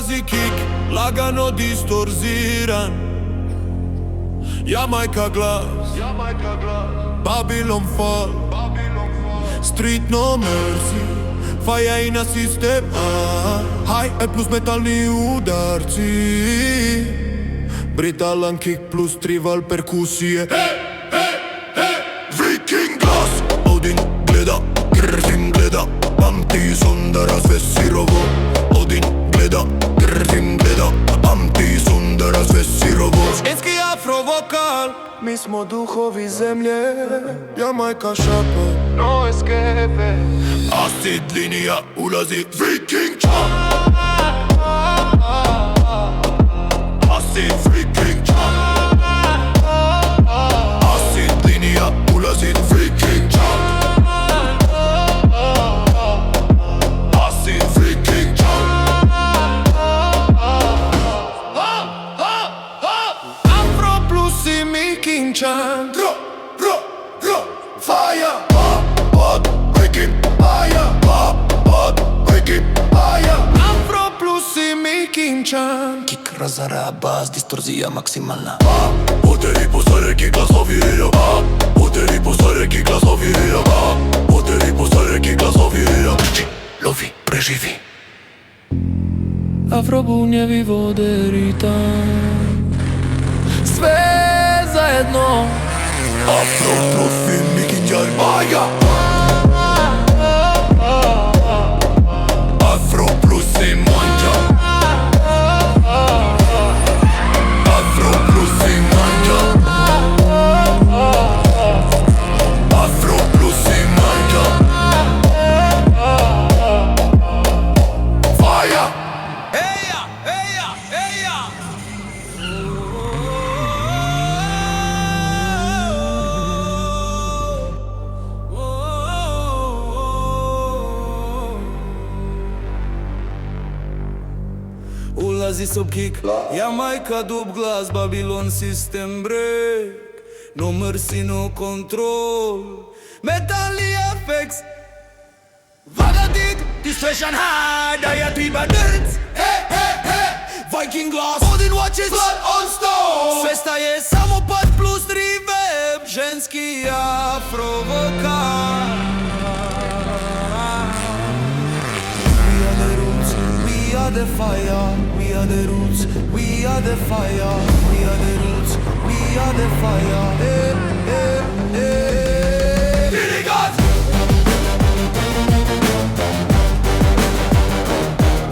ulazi kick, lagano distorziran. Jamajka glas, Babylon fall. Street no mercy, faja i na sistem High plus metalni udarci. Britalan kick plus trival perkusije. Viking glas, Odin gleda, Grzim gleda, pamti sundara sve sirovo. Odin gleda, Grzim gleda, pamti sundara sve sirovo. Ženski afro vokal, mi smo duhovi zemlje. Jamajka šapa, no escape. Acid linija ulazi Viking čap. Acid Viking čap. Acid linija ulazi Viking čap. Acid Viking čap. Afro plus i Mikinčan. Fire, bad, breaking, fire, bad, breaking, fire. Afro plus i Mikinčan. Kick razara bas, distorzija maksimalna. Poteri posareki glasovi Poteri posareki glasovi Poteri posareki glasovi. Lovi, preživi. Afrobunjevi vode ritam. Sve zajedno. Afro plus i Mikinčan Maja. Afro plus i Manja. Afro plus i Manja. Afro plus i Manja. Fire. Eja, eja, eja. Ulazi sob kick, Jamajka dub glas, Babylon system break. No mercy, no control. Metalli effects. Vagadig, distortion hard, diatriba dance. Hey, hey, hey. Viking glass, Odin watches blood on stone. Sve staje samo pad plus reverb. Ženski afro vokal. We are the fire, we are the roots, we are the fire, we are the roots, we are the fire. Hey, hey, hey. Really God.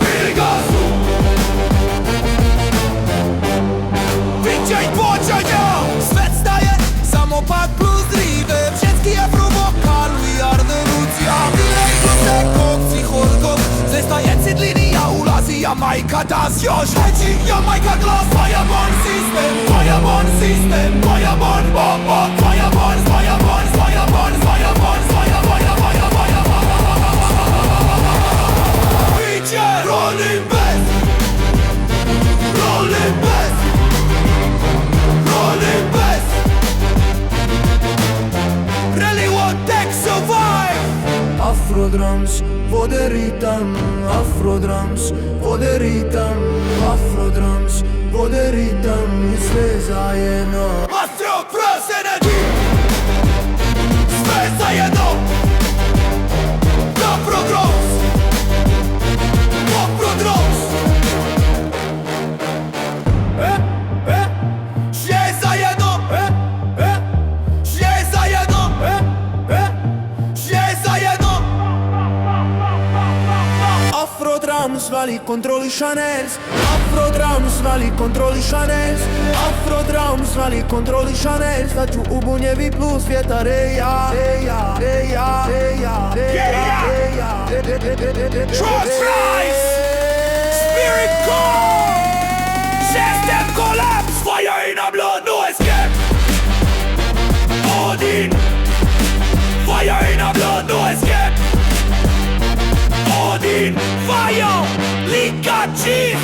Really God. Widziaj, pociąg, Svet staje, samopad plus reverb. Ženski afro-vokal, we are the roots. Ja, delay plus echo, psychorgov. Zestaje cydlinia, ulazi Jamajka das. Już leci Jamajka glas. Fireborn system, fireborn system, fireborn bomba. Fireborn, fireborn, fireborn, fireborn, fireborn, Widzicie, rolling bass, rolling bass, rolling bass. Really what tech survive. Afro drums, vode ritam. Afro drums, vode ritam. Afro drums, vode ritam. I sve zajedno. Astro plus energy. Sve zajedno. Afro drums. Afro drums. Sve zajedno. Sve zajedno. Sve zajedno. Afro drums vali kontrolišaners. Afro drums vali kontrolišaners. Afro drums vali kontrolišaners. Da ću ubunjevi plus vjetar. Eja, eja, eja, eja, eja, eja. Trust rise. Spirit core. System collapse. Fire in a blood, no escape. Odin. Fire in a blood, no escape. Odin, fire, lika chief.